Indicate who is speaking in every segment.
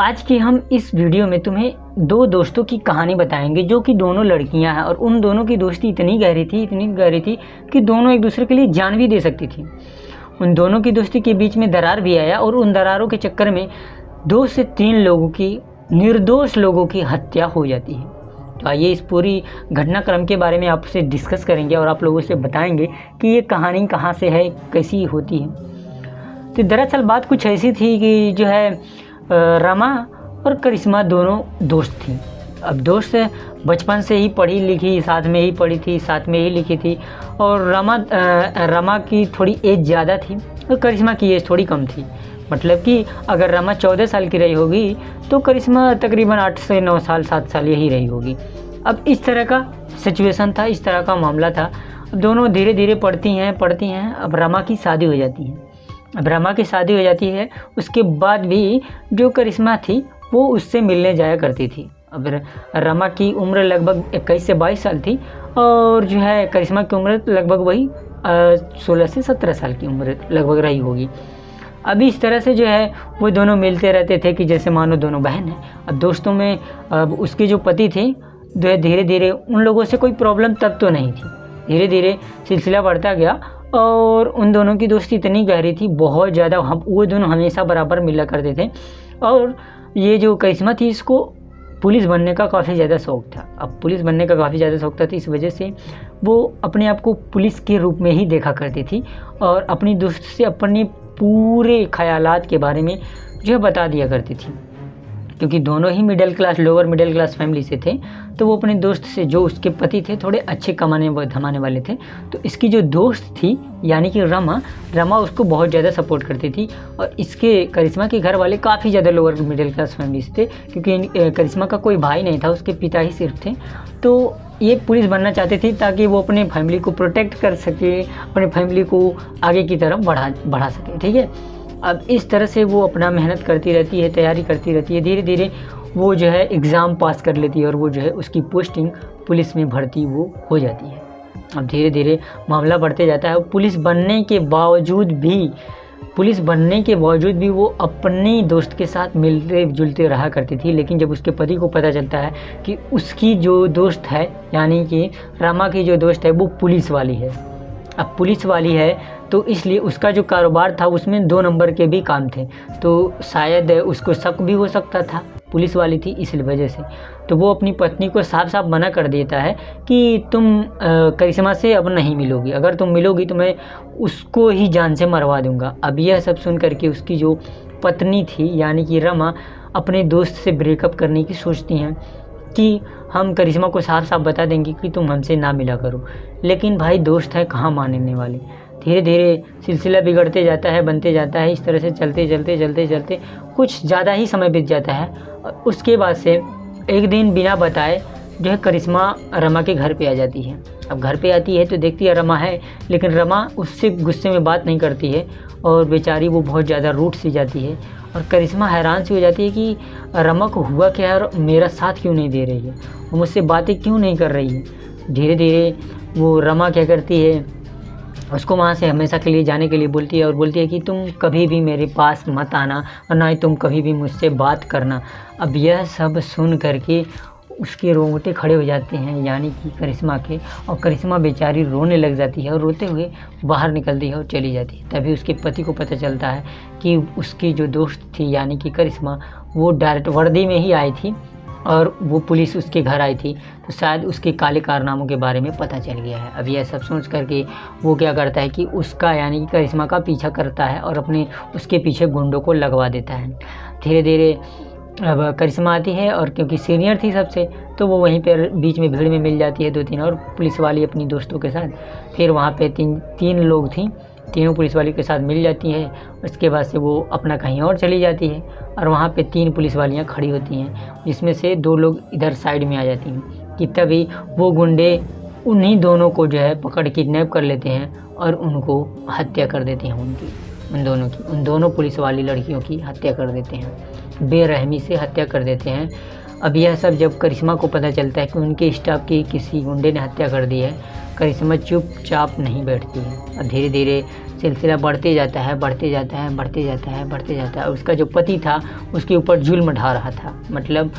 Speaker 1: आज की हम इस वीडियो में तुम्हें दो दोस्तों की कहानी बताएंगे जो कि दोनों लड़कियां हैं और उन दोनों की दोस्ती इतनी गहरी थी कि दोनों एक दूसरे के लिए जान भी दे सकती थी। उन दोनों की दोस्ती के बीच में दरार भी आया और उन दरारों के चक्कर में 2 से 3 लोगों की, निर्दोष लोगों की हत्या हो जाती है। तो आइए इस पूरी घटनाक्रम के बारे में आपसे डिस्कस करेंगे और आप लोगों से बताएंगे कि ये कहानी कहाँ से है, कैसी होती है। तो दरअसल बात कुछ ऐसी थी कि जो है रमा और करिश्मा दोनों दोस्त थी। अब दोस्त बचपन से ही पढ़ी लिखी, साथ में ही पढ़ी थी, साथ में ही लिखी थी। और रमा की थोड़ी एज ज़्यादा थी और करिश्मा की एज थोड़ी कम थी। मतलब कि अगर रमा 14 साल की रही होगी तो करिश्मा तकरीबन 8 से 9 साल 7 साल यही रही होगी। अब इस तरह का सिचुएशन था, इस तरह का मामला था। अब दोनों धीरे धीरे पढ़ती हैं। अब रमा की शादी हो जाती है। अब रमा की शादी हो जाती है, उसके बाद भी जो करिश्मा थी वो उससे मिलने जाया करती थी। अब रमा की उम्र लगभग 21 से 22 साल थी और जो है करिश्मा की उम्र लगभग वही 16 से 17 साल की उम्र लगभग रही होगी। अब इस तरह से जो है वो दोनों मिलते रहते थे कि जैसे मानो दोनों बहन हैं। अब दोस्तों में अब उसके जो पति थे धीरे धीरे उन लोगों से कोई प्रॉब्लम तब तो नहीं थी। धीरे धीरे सिलसिला बढ़ता गया और उन दोनों की दोस्ती इतनी गहरी थी, बहुत ज़्यादा। वो दोनों हमेशा बराबर मिला करते थे। और ये जो करिश्मा थी इसको पुलिस बनने का काफ़ी ज़्यादा शौक़ था। अब पुलिस बनने का काफ़ी ज़्यादा शौक़ था तो इस वजह से वो अपने आप को पुलिस के रूप में ही देखा करती थी और अपनी दोस्त से अपने पूरे ख़यालात के बारे में जो है बता दिया करती थी। क्योंकि दोनों ही लोअर मिडिल क्लास फैमिली से थे तो वो अपने दोस्त से, जो उसके पति थे, थोड़े अच्छे कमाने धमाने वाले थे। तो इसकी जो दोस्त थी यानी कि रमा उसको बहुत ज़्यादा सपोर्ट करती थी। और इसके करिश्मा के घर वाले काफ़ी ज़्यादा लोअर मिडिल क्लास फैमिली से थे क्योंकि करिश्मा का कोई भाई नहीं था, उसके पिता ही सिर्फ थे। तो ये पुलिस बनना चाहते थे ताकि वो अपने फैमिली को प्रोटेक्ट कर सके, अपने फैमिली को आगे की तरफ बढ़ा सके। ठीक है। अब इस तरह से वो अपना मेहनत करती रहती है, तैयारी करती रहती है। धीरे धीरे वो जो है एग्ज़ाम पास कर लेती है और वो जो है उसकी पोस्टिंग पुलिस में भर्ती वो हो जाती है। अब धीरे धीरे मामला बढ़ते जाता है। पुलिस बनने के बावजूद भी वो अपनी दोस्त के साथ मिलते जुलते रहा करती थी। लेकिन जब उसके पति को पता चलता है कि उसकी जो दोस्त है यानी कि रमा की जो दोस्त है वो पुलिस वाली है, अब पुलिस वाली है तो इसलिए उसका जो कारोबार था उसमें 2 नंबर के भी काम थे। तो शायद उसको शक भी हो सकता था, पुलिस वाली थी इस वजह से। तो वो अपनी पत्नी को साफ साफ मना कर देता है कि तुम करिश्मा से अब नहीं मिलोगी, अगर तुम मिलोगी तो मैं उसको ही जान से मरवा दूंगा। अब यह सब सुन करके उसकी जो पत्नी थी यानी कि रमा अपने दोस्त से ब्रेकअप करने की सोचती हैं कि हम करिश्मा को साफ साफ बता देंगे कि तुम हमसे ना मिला करो। लेकिन भाई दोस्त है, कहाँ मानने वाले। धीरे धीरे सिलसिला बिगड़ते जाता है, बनते जाता है। इस तरह से चलते कुछ ज़्यादा ही समय बीत जाता है। और उसके बाद से एक दिन बिना बताए जो है करिश्मा रमा के घर पे आ जाती है। अब घर पे आती है तो देखती है रमा है, लेकिन रमा उससे गुस्से में बात नहीं करती है और बेचारी वो बहुत ज़्यादा रूठ सी जाती है। और करिश्मा हैरान सी हो जाती है कि रमा को हुआ क्या है और मेरा साथ क्यों नहीं दे रही है, वो मुझसे बातें क्यों नहीं कर रही है। धीरे धीरे वो रमा क्या करती है, उसको वहाँ से हमेशा के लिए जाने के लिए बोलती है और बोलती है कि तुम कभी भी मेरे पास मत आना और ना ही तुम कभी भी मुझसे बात करना। अब यह सब सुन करके उसके रोंगटे खड़े हो जाते हैं यानी कि करिश्मा के, और करिश्मा बेचारी रोने लग जाती है और रोते हुए बाहर निकलती है और चली जाती है। तभी उसके पति को पता चलता है कि उसकी जो दोस्त थी यानी कि करिश्मा वो डायरेक्ट वर्दी में ही आई थी और वो पुलिस उसके घर आई थी। तो शायद उसके काले कारनामों के बारे में पता चल गया है। अब यह सब सोच करके वो क्या करता है कि उसका यानी कि करिश्मा का पीछा करता है और उसके पीछे गुंडों को लगवा देता है। धीरे धीरे अब करिश्मा आती है और क्योंकि सीनियर थी सबसे तो वो वहीं पर बीच में भीड़ में मिल जाती है 2-3 और पुलिस वाली अपनी दोस्तों के साथ। फिर वहाँ पे तीन लोग थी, तीनों पुलिस वाली के साथ मिल जाती है। उसके बाद से वो अपना कहीं और चली जाती है और वहाँ पे 3 पुलिस वालियाँ खड़ी होती हैं, जिसमें से 2 लोग इधर साइड में आ जाती हैं कि तभी वो गुंडे उन्हीं दोनों को जो है पकड़ किडनैप कर लेते हैं और उनको हत्या कर देते हैं। उन दोनों पुलिस वाली लड़कियों की हत्या कर देते हैं, बेरहमी से हत्या कर देते हैं। अब यह सब जब करिश्मा को पता चलता है कि उनके स्टाफ की किसी गुंडे ने हत्या कर दी है, करिश्मा चुपचाप नहीं बैठती है और धीरे धीरे सिलसिला बढ़ते जाता है, बढ़ते जाता है, बढ़ते जाता है, बढ़ते जाता है। उसका जो पति था उसके ऊपर जुल्म ढा रहा था, मतलब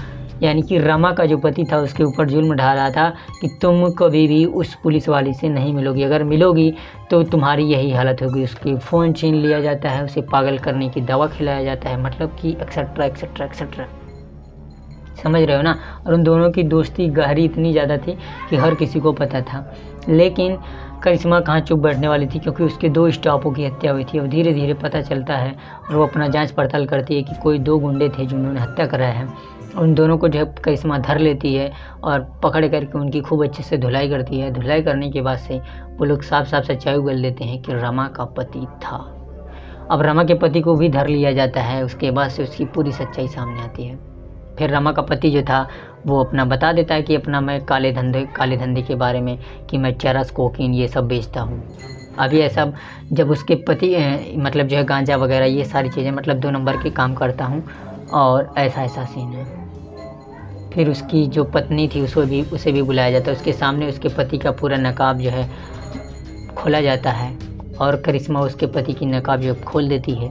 Speaker 1: यानी कि रमा का जो पति था उसके ऊपर जुल्म ढा रहा था कि तुम कभी भी उस पुलिस वाली से नहीं मिलोगी, अगर मिलोगी तो तुम्हारी यही हालत होगी। उसकी फ़ोन छीन लिया जाता है, उसे पागल करने की दवा खिलाया जाता है, मतलब कि एक्सेट्रा एक्सेट्रा एक्सेट्रा, समझ रहे हो ना। और उन दोनों की दोस्ती गहरी इतनी ज़्यादा थी कि हर किसी को पता था, लेकिन करिश्मा कहाँ चुप बैठने वाली थी, क्योंकि उसके 2 स्टाफों की हत्या हुई थी। अब धीरे धीरे पता चलता है और वो अपना जांच पड़ताल करती है कि कोई 2 गुंडे थे जिन्होंने हत्या कराया है। उन दोनों को जब करिश्मा धर लेती है और पकड़ करके उनकी खूब अच्छे से धुलाई करती है। धुलाई करने के बाद से वो लोग साफ साफ सच्चाई उगल देते हैं कि रमा का पति था। अब रमा के पति को भी धर लिया जाता है, उसके बाद से उसकी पूरी सच्चाई सामने आती है। फिर रमा का पति जो था वो अपना बता देता है कि अपना मैं काले धंधे के बारे में कि मैं चरस, कोकीन ये सब बेचता हूँ। अभी ऐसा जब उसके पति मतलब जो है गांजा वगैरह ये सारी चीज़ें, मतलब 2 नंबर के काम करता हूँ, और ऐसा सीन है। फिर उसकी जो पत्नी थी उसे भी बुलाया जाता है। उसके सामने उसके पति का पूरा नकाब जो है खोला जाता है और करिश्मा उसके पति की नकाब जो खोल देती है।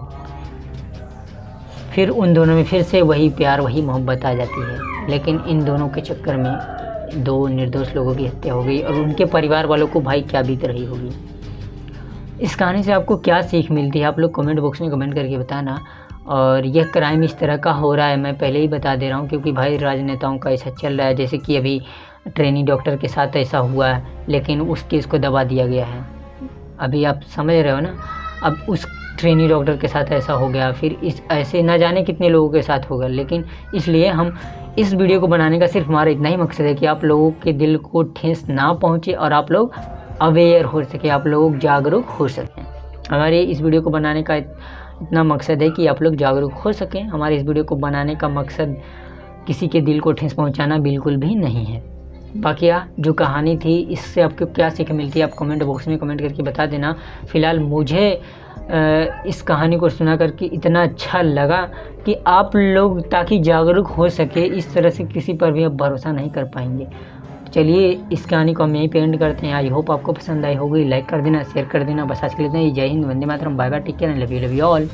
Speaker 1: फिर उन दोनों में फिर से वही प्यार, वही मोहब्बत आ जाती है। लेकिन इन दोनों के चक्कर में 2 निर्दोष लोगों की हत्या हो गई और उनके परिवार वालों को भाई क्या बीत रही होगी। इस कहानी से आपको क्या सीख मिलती है, आप लोग कमेंट बॉक्स में कमेंट करके बताना। और यह क्राइम इस तरह का हो रहा है, मैं पहले ही बता दे रहा हूँ, क्योंकि भाई राजनेताओं का ऐसा चल रहा है। जैसे कि अभी ट्रेनी डॉक्टर के साथ ऐसा हुआ है, लेकिन उस केस को दबा दिया गया है। अभी आप समझ रहे हो ना, अब उस ट्रेनी डॉक्टर के साथ ऐसा हो गया, फिर इस ऐसे ना जाने कितने लोगों के साथ होगा। लेकिन इसलिए हम इस वीडियो को बनाने का सिर्फ हमारा इतना ही मकसद है कि आप लोगों के दिल को ठेस ना पहुँचे और आप लोग अवेयर हो सके, आप लोग जागरूक हो सकें। हमारे इस वीडियो को बनाने का इतना मकसद है कि आप लोग जागरूक हो सकें। हमारे इस वीडियो को बनाने का मकसद किसी के दिल को ठेस पहुंचाना बिल्कुल भी नहीं है। बाकी जो कहानी थी इससे आपको क्या सीख मिलती है आप कमेंट बॉक्स में कमेंट करके बता देना। फ़िलहाल मुझे इस कहानी को सुना करके इतना अच्छा लगा कि आप लोग ताकि जागरूक हो सके, इस तरह से किसी पर भी आप भरोसा नहीं कर पाएंगे। चलिए इस कहानी को हम यहीं पे एंड करते हैं। आई होप आपको पसंद आई होगी। लाइक कर देना, शेयर कर देना। बस आज के लिए इतना ही। Jai Hind, Vande Mataram, bye bye, take care, love you all.